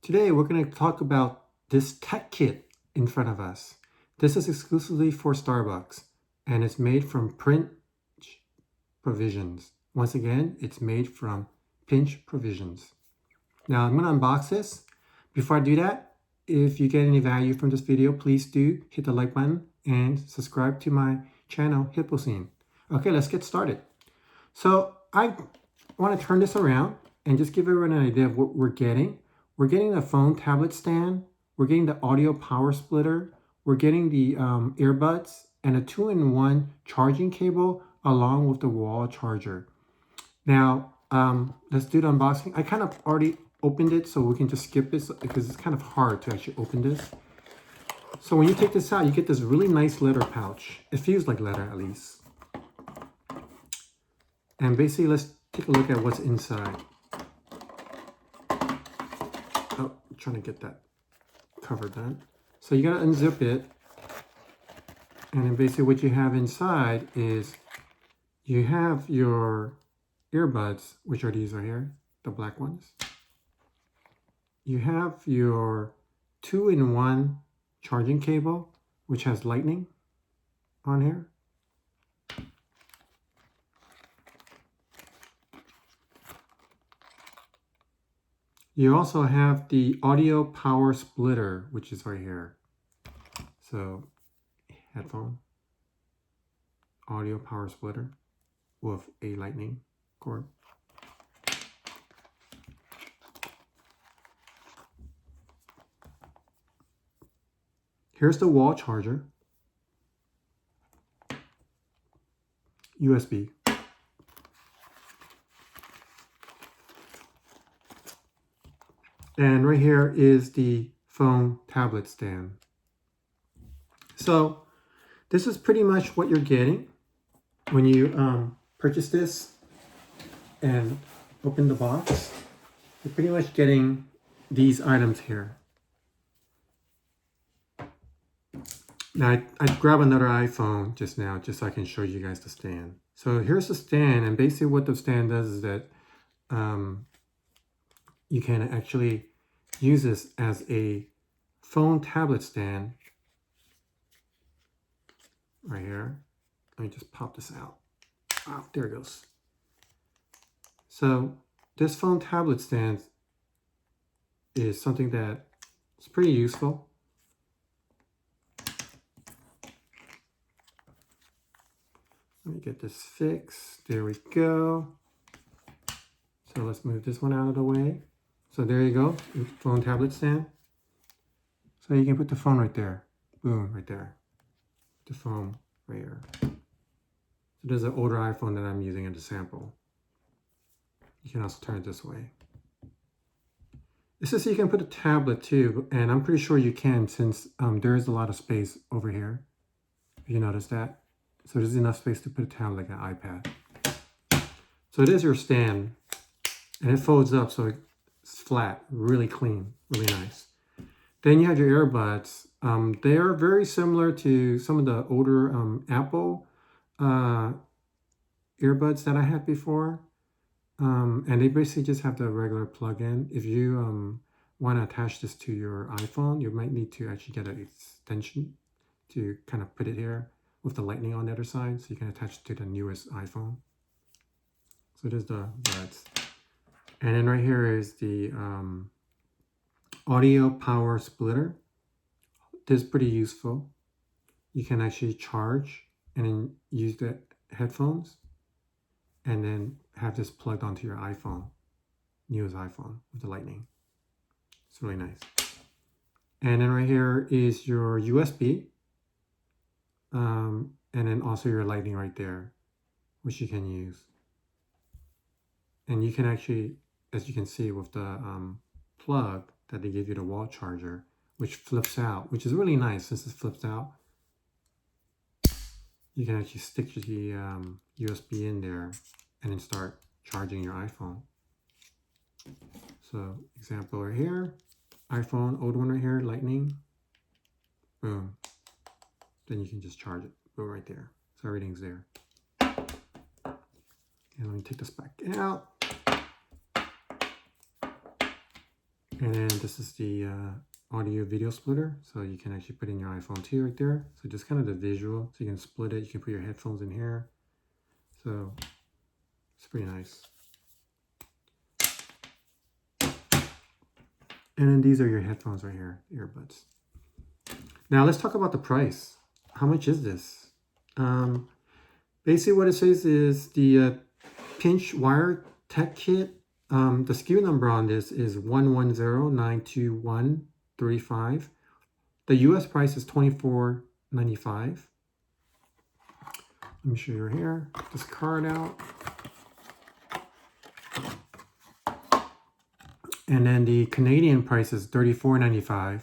Today we're going to talk about this tech kit in front of us. This is exclusively for Starbucks and it's made from Pinch Provisions. Once again, it's made from Pinch Provisions. Now I'm going to unbox this. Before I do that, if you get any value from this video, please do hit the like button and subscribe to my channel, Hipposcene. Okay, let's get started. So I want to turn this around and just give everyone an idea of what we're getting. We're getting a phone tablet stand. We're getting the audio power splitter. We're getting the earbuds and a 2-in-1 charging cable along with the wall charger. Now, let's do the unboxing. I kind of already opened it, so we can just skip this because it's kind of hard to actually open this. So when you take this out, you get this really nice leather pouch. It feels like leather at least. And basically, let's take a look at what's inside. Oh, I'm trying to get that covered then. So you gotta unzip it. And then basically what you have inside is you have your earbuds, which are these right here, the black ones. You have your 2-in-1 charging cable, which has lightning on here. You also have the audio power splitter, which is right here. So, headphone, audio power splitter with a lightning cord. Here's the wall charger, USB. And right here is the phone tablet stand. So this is pretty much what you're getting when you purchase this and open the box. You're pretty much getting these items here. Now I grabbed another iPhone just now just so I can show you guys the stand. So here's the stand, and basically what the stand does is that you can actually use this as a phone tablet stand right here. Let me just pop this out. Oh, there it goes. So this phone tablet stand is something that is pretty useful. Let me get this fixed. There we go. So let's move this one out of the way. So there you go, phone tablet stand. So you can put the phone right there. Boom, right there. The phone right here. So there's an older iPhone that I'm using as a sample. You can also turn it this way. This is so you can put a tablet too, and I'm pretty sure you can since there is a lot of space over here. If you notice that. So there's enough space to put a tablet like an iPad. So it is your stand, and it folds up so it's flat, really clean, really nice. Then you have your earbuds. They are very similar to some of the older Apple earbuds that I had before. And they basically just have the regular plug-in. If you want to attach this to your iPhone, you might need to actually get an extension to kind of put it here with the lightning on the other side, so you can attach it to the newest iPhone. So there's the buds. And then right here is the audio power splitter. This is pretty useful. You can actually charge and then use the headphones and then have this plugged onto your iPhone, newest iPhone with the lightning. It's really nice. And then right here is your USB. And then also your lightning right there, which you can use. And you can actually, as you can see with the plug that they give you, the wall charger, which flips out, which is really nice since it flips out. You can actually stick the USB in there and then start charging your iPhone. So example right here, iPhone, old one right here, lightning, boom. Then you can just charge it, go right there. So everything's there. And let me take this back out. And then this is the audio video splitter. So you can actually put in your iPhone 2 right there. So just kind of the visual. So you can split it. You can put your headphones in here. So it's pretty nice. And then these are your headphones right here, earbuds. Now let's talk about the price. How much is this? Basically what it says is the pinch wire tech kit. The SKU number on this is 110922135. The US price is $24.95. Let me show you here. Get this card out. And then the Canadian price is $34.95.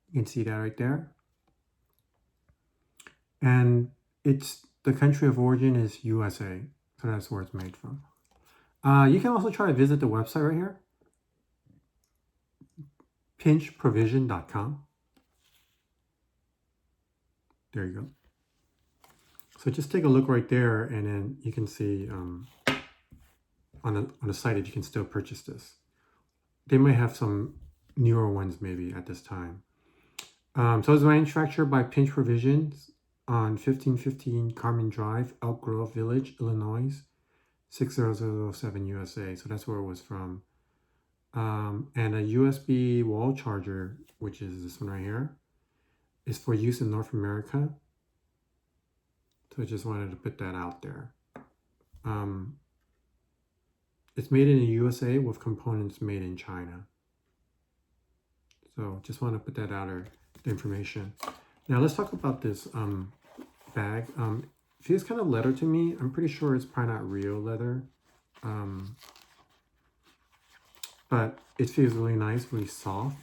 You can see that right there. And the country of origin is USA. So that's where it's made from. You can also try to visit the website right here. pinchprovision.com. There you go. So just take a look right there, and then you can see on the site that you can still purchase this. They might have some newer ones maybe at this time. So it's manufactured by Pinch Provisions on 1515 Carmen Drive, Elk Grove Village, Illinois, 60007 USA. So that's where it was from. And a USB wall charger, which is this one right here, is for use in North America. So I just wanted to put that out there. It's made in the USA with components made in China. So just want to put that out there, the information. Now let's talk about this bag. Feels kind of leather to me. I'm pretty sure it's probably not real leather. But it feels really nice, really soft.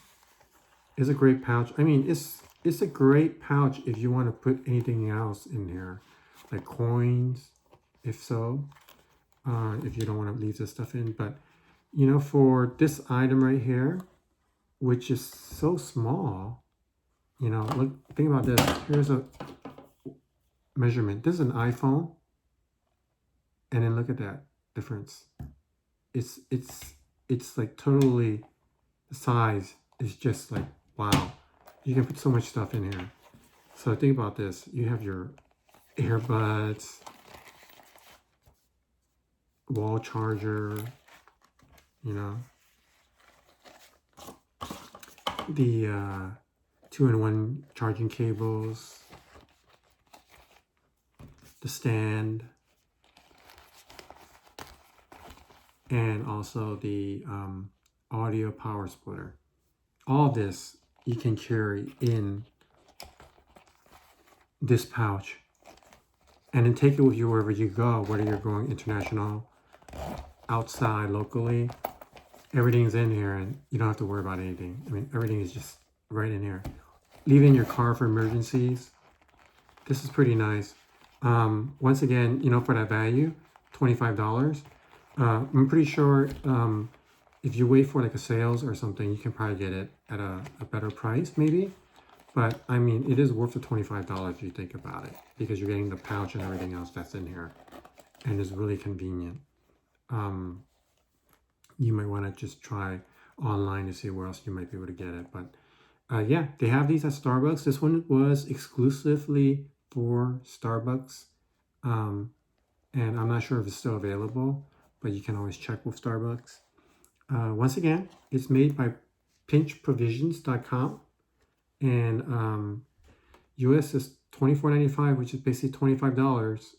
It's a great pouch. I mean, it's a great pouch if you want to put anything else in here, like coins, if so. If you don't want to leave this stuff in. But, you know, for this item right here, which is so small, you know, look, think about this. Here's a measurement. This is an iPhone. And then look at that difference. It's like totally, the size is just like, wow. You can put so much stuff in here. So think about this. You have your earbuds, wall charger, you know, the 2-in-1 charging cables, the stand, and also the audio power splitter. All of this you can carry in this pouch and then take it with you wherever you go, whether you're going international, outside, locally. Everything's in here and you don't have to worry about anything. I mean, everything is just right in here. Leave it in your car for emergencies. This is pretty nice. Once again, you know, for that value, $25. I'm pretty sure if you wait for like a sales or something, you can probably get it at a better price maybe. But I mean, it is worth the $25 if you think about it, because you're getting the pouch and everything else that's in here, and it's really convenient. You might want to just try online to see where else you might be able to get it. But yeah, they have these at Starbucks. This one was exclusively for Starbucks, and I'm not sure if it's still available, but you can always check with Starbucks. Once again, it's made by pinchprovisions.com, and US is $24.95, which is basically $25.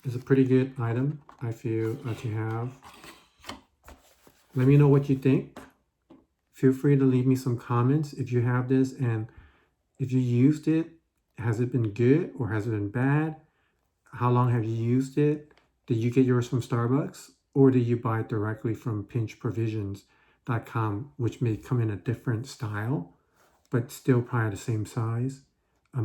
It's a pretty good item, I feel, to have. Let me know what you think. Feel free to leave me some comments if you have this, and if you used it, has it been good or has it been bad? How long have you used it? Did you get yours from Starbucks, or did you buy it directly from pinchprovisions.com, which may come in a different style, but still probably the same size?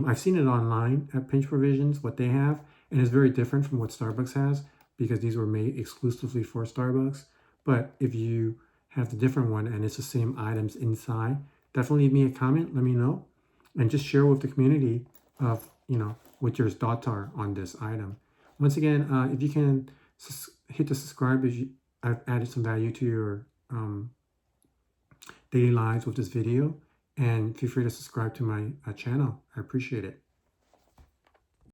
I've seen it online at Pinch Provisions, what they have, and it's very different from what Starbucks has, because these were made exclusively for Starbucks. But if you have the different one and it's the same items inside, definitely leave me a comment, let me know, and just share with the community of, you know, what your thoughts are on this item. Once again, if you can hit the subscribe, if I've added some value to your daily lives with this video, and feel free to subscribe to my channel. I appreciate it.